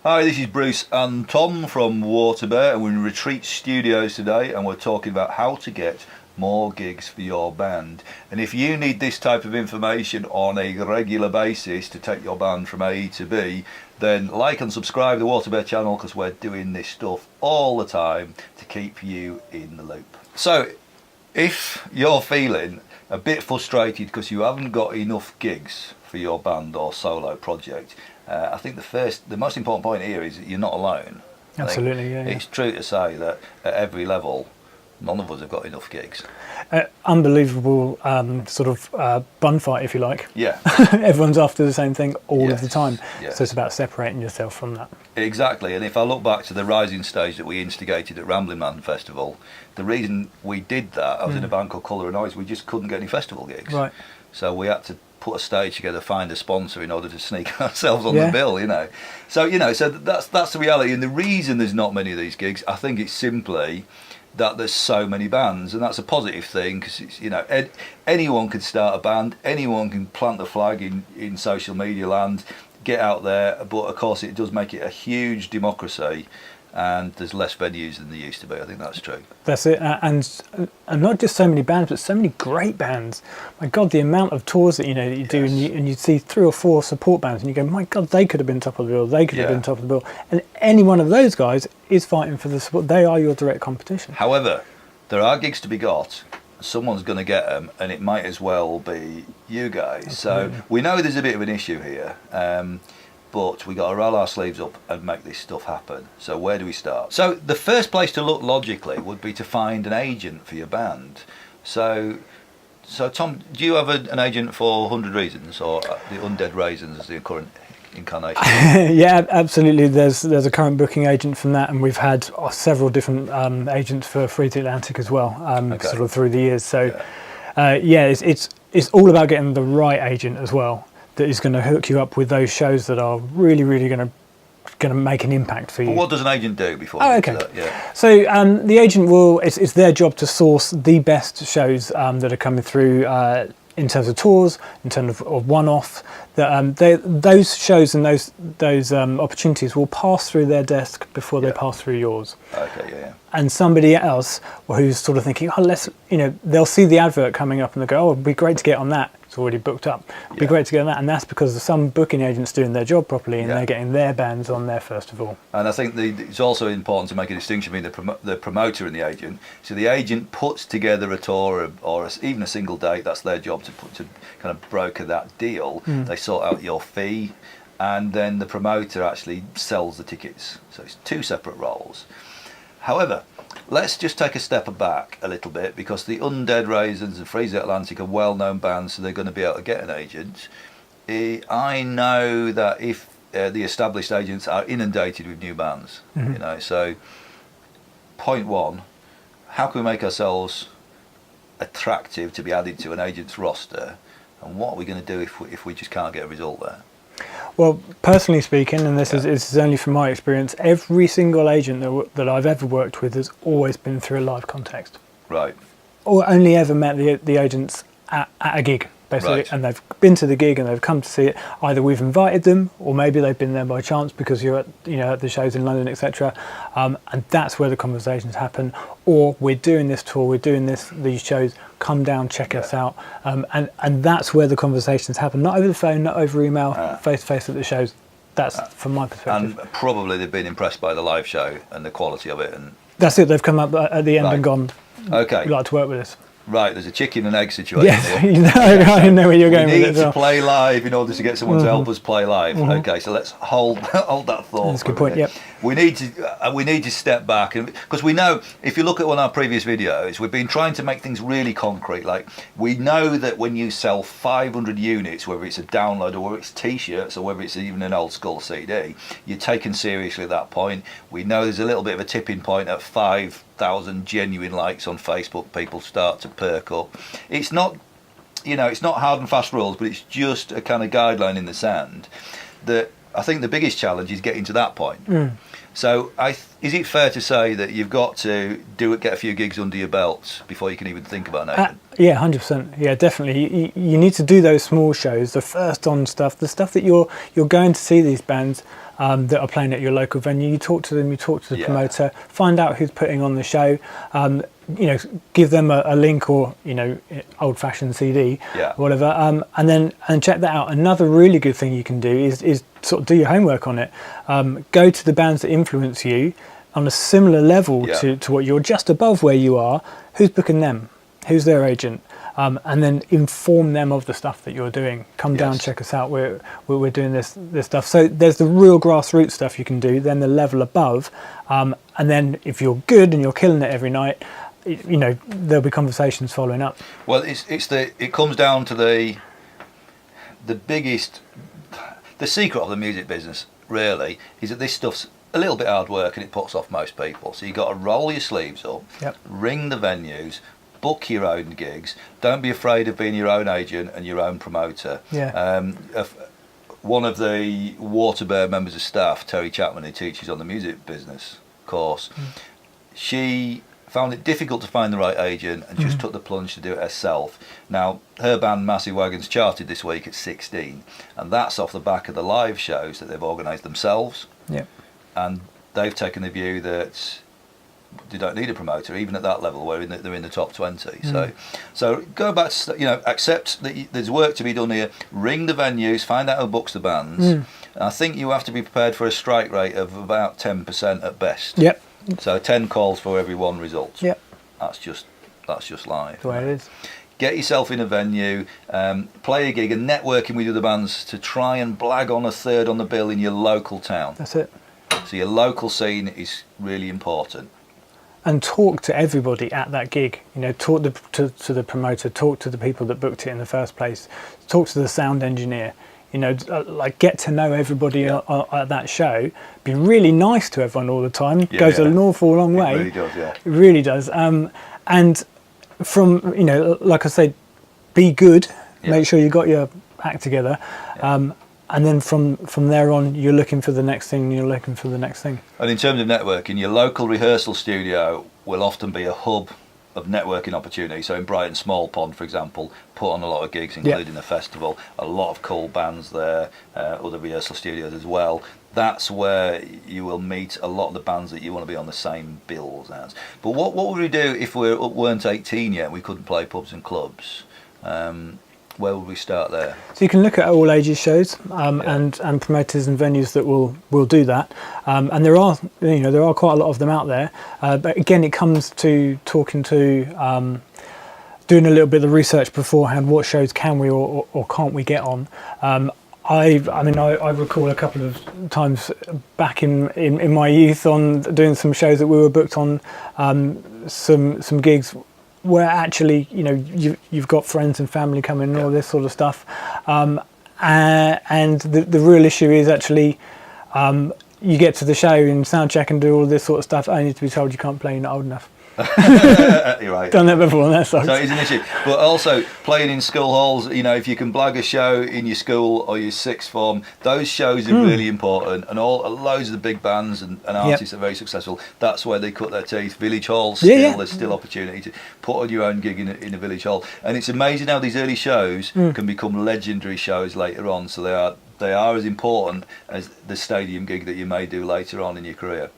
Hi, this is Bruce and Tom from WaterBear, and we're in Retreat Studios today, and we're talking about how to get more gigs for your band. And if you need this type of information on a regular basis to take your band from A to B, then like and subscribe to the WaterBear channel, because we're doing this stuff all the time to keep you in the loop. So if you're feeling a bit frustrated because you haven't got enough gigs for your band or solo project, I think the most important point here is that you're not alone. Absolutely, yeah. It's true to say that at every level, none of us have got enough gigs. Unbelievable sort of bun fight, if you like. Yeah. Everyone's after the same thing all of the time. Yes. So it's about separating yourself from that. Exactly. And if I look back to the rising stage that we instigated at Rambling Man Festival, the reason we did that, I was in a band called Colour and Noise, we just couldn't get any festival gigs. Right. So we had to put a stage together, find a sponsor in order to sneak ourselves on the bill, So, so that's the reality. And the reason there's not many of these gigs, I think it's simply that there's so many bands, and that's a positive thing, because it's, anyone can start a band, anyone can plant the flag in social media land, get out there, but of course it does make it a huge democracy, and there's less venues than there used to be. I think that's true. That's it, and not just so many bands, but so many great bands. My God, the amount of tours that that you do, and you see 3 or 4 support bands, and you go, my God, they could have been top of the bill. They could have been top of the bill, and any one of those guys is fighting for the support. They are your direct competition. However, there are gigs to be got. Someone's going to get them, and it might as well be you guys. Absolutely. So we know there's a bit of an issue here. But we got to roll our sleeves up and make this stuff happen. So where do we start? So the first place to look logically would be to find an agent for your band. So Tom, do you have an agent for 100 Reasons, or the Undead Raisins as the current incarnation? Yeah, absolutely. There's a current booking agent from that, and we've had several different agents for Free to Atlantic as well, sort of through the years. So it's all about getting the right agent as well, that is going to hook you up with those shows that are really, really going to make an impact for you. But what does an agent do before? So the agent it's their job to source the best shows that are coming through in terms of tours, in terms of one-off. Those shows and those opportunities will pass through their desk before they pass through yours. Okay, yeah. And somebody else who's sort of thinking, they'll see the advert coming up and they'll go, oh, it'd be great to get on that. It's already booked up. It'd be great to get on that. And that's because some booking agents doing their job properly, and they're getting their bands on there first of all. And I think it's also important to make a distinction between the promoter and the agent. So the agent puts together a tour or even a single date. That's their job to kind of broker that deal. They sort out your fee, and then the promoter actually sells the tickets. So it's 2 separate roles. However, let's just take a step back a little bit, because the Undead Raisins and Freezer Atlantic are well-known bands, so they're going to be able to get an agent. I know that if the established agents are inundated with new bands, so point 1, how can we make ourselves attractive to be added to an agent's roster, and what are we going to do if we just can't get a result there? Well, personally speaking, and this is only from my experience, every single agent that I've ever worked with has always been through a live context. Right. Or only ever met the agents at a gig, basically, and they've been to the gig and they've come to see it. Either we've invited them, or maybe they've been there by chance because you're at the shows in London, etc. And that's where the conversations happen. Or we're doing this tour, we're doing these shows. Come down, check us out, and that's where the conversations happen. Not over the phone, not over email, face to face at the shows. That's from my perspective. And probably they've been impressed by the live show and the quality of it. And that's it. They've come up at the end and gone, okay, we'd like to work with us. Right, there's a chicken and egg situation. Yes, I know where you're going with it. We need to play live in order to get someone to help us play live. Okay, so let's hold that thought. That's a good point. Yep. We need to step back, and because we know, if you look at one of our previous videos, we've been trying to make things really concrete. Like, we know that when you sell 500 units, whether it's a download or whether it's T-shirts or whether it's even an old school CD, you're taken seriously at that point. We know there's a little bit of a tipping point at 5,000 genuine likes on Facebook. People start to perk up. It's not hard and fast rules, but it's just a kind of guideline in the sand. That I think the biggest challenge is getting to that point. So is it fair to say that you've got to get a few gigs under your belt before you can even think about an agent? Yeah, 100%. Yeah, definitely. You need to do those small shows, the first on stuff, the stuff that you're going to see these bands that are playing at your local venue. You talk to them, you talk to the promoter, find out who's putting on the show. Give them a link or old-fashioned CD, whatever, and check that out. Another really good thing you can do is sort of do your homework on it. Go to the bands that influence you on a similar level to what you're, just above where you are. Who's booking them? Who's their agent? And then inform them of the stuff that you're doing. Come down, check us out. We're doing this stuff. So there's the real grassroots stuff you can do. Then the level above, and then if you're good and you're killing it every night, there'll be conversations following up. Well, it comes down to the secret of the music business really is that this stuff's a little bit hard work and it puts off most people. So you got to roll your sleeves up, ring the venues, book your own gigs. Don't be afraid of being your own agent and your own promoter. One of the WaterBear members of staff, Terry Chapman, who teaches on the music business course, she found it difficult to find the right agent and just took the plunge to do it herself. Now, her band Massive Wagons charted this week at 16, and that's off the back of the live shows that they've organised themselves. And they've taken the view that they don't need a promoter, even at that level where they're in the top 20. So go back to, accept that there's work to be done here. Ring the venues, find out who books the bands. And I think you have to be prepared for a strike rate of about 10% at best. So 10 calls for every 1 result. That's just life. The way it is. Get yourself in a venue, play a gig, and networking with other bands to try and blag on a third on the bill in your local town. That's it. So your local scene is really important. And talk to everybody at that gig. Talk to the promoter, talk to the people that booked it in the first place, talk to the sound engineer. Get to know everybody at that show. Be really nice to everyone all the time. Goes an awful long way. It really does, It really does. And from, like I say, be good. Make sure you got your act together. And then from there on, you're looking for the next thing, And in terms of networking, your local rehearsal studio will often be a hub of networking opportunity. So in Brighton Small Pond, for example, put on a lot of gigs, including the festival, a lot of cool bands there, other rehearsal studios as well. That's where you will meet a lot of the bands that you want to be on the same bills as. But what would we do if we weren't 18 yet and we couldn't play pubs and clubs? Where would we start there? So you can look at all ages shows and promoters and venues that will do that, and there are quite a lot of them out there. But again, it comes to talking to doing a little bit of research beforehand. What shows can we or can't we get on? I recall a couple of times back in my youth on doing some shows that we were booked on, some gigs where actually you've got friends and family coming and all this sort of stuff, and the real issue is actually you get to the show and sound check and do all this sort of stuff only to be told you can't play, you're not old enough. You're right. Done that before, and that sucks. So it's an issue. But also playing in school halls, if you can blag a show in your school or your sixth form, those shows are really important. And loads of the big bands and artists are very successful. That's where they cut their teeth. Village halls, there's still opportunity to put on your own gig in a village hall. And it's amazing how these early shows can become legendary shows later on. So they are as important as the stadium gig that you may do later on in your career.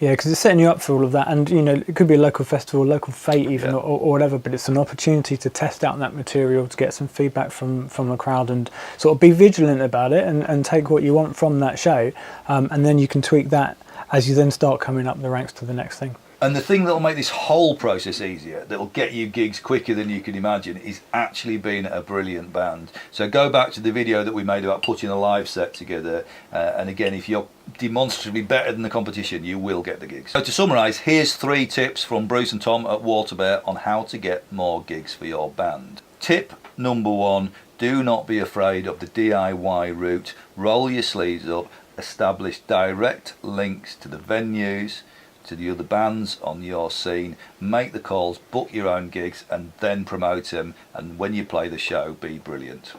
Yeah, because it's setting you up for all of that, and it could be a local festival, local fete even, or whatever. But it's an opportunity to test out that material, to get some feedback from the crowd, and sort of be vigilant about it, and take what you want from that show, and then you can tweak that as you then start coming up the ranks to the next thing. And the thing that will make this whole process easier, that will get you gigs quicker than you can imagine, is actually being a brilliant band. So go back to the video that we made about putting a live set together, and again, if you're demonstrably better than the competition, you will get the gigs. So to summarise, here's 3 tips from Bruce and Tom at WaterBear on how to get more gigs for your band. Tip number 1, do not be afraid of the DIY route. Roll your sleeves up, establish direct links to the venues, to the other bands on your scene, make the calls, book your own gigs, and then promote them. And when you play the show, be brilliant.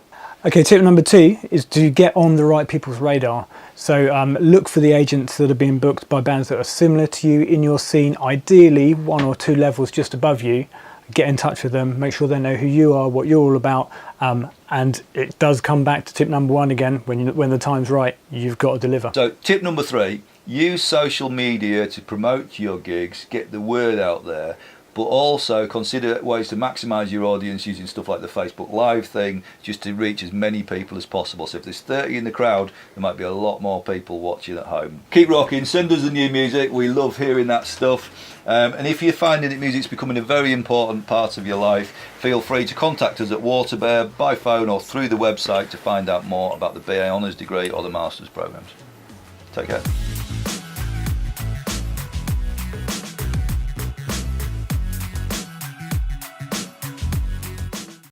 Okay, tip number 2 is to get on the right people's radar. So look for the agents that are being booked by bands that are similar to you in your scene, ideally 1 or 2 levels just above you. get in touch with them, make sure they know who you are, what you're all about, and it does come back to tip number 1 again, when the time's right, you've got to deliver. So tip number 3, use social media to promote your gigs, get the word out there, but also consider ways to maximise your audience using stuff like the Facebook Live thing, just to reach as many people as possible. So if there's 30 in the crowd, there might be a lot more people watching at home. Keep rocking, send us the new music, we love hearing that stuff. And if you're finding that music's becoming a very important part of your life, feel free to contact us at WaterBear by phone or through the website to find out more about the BA Honours degree or the Masters programmes. Take care.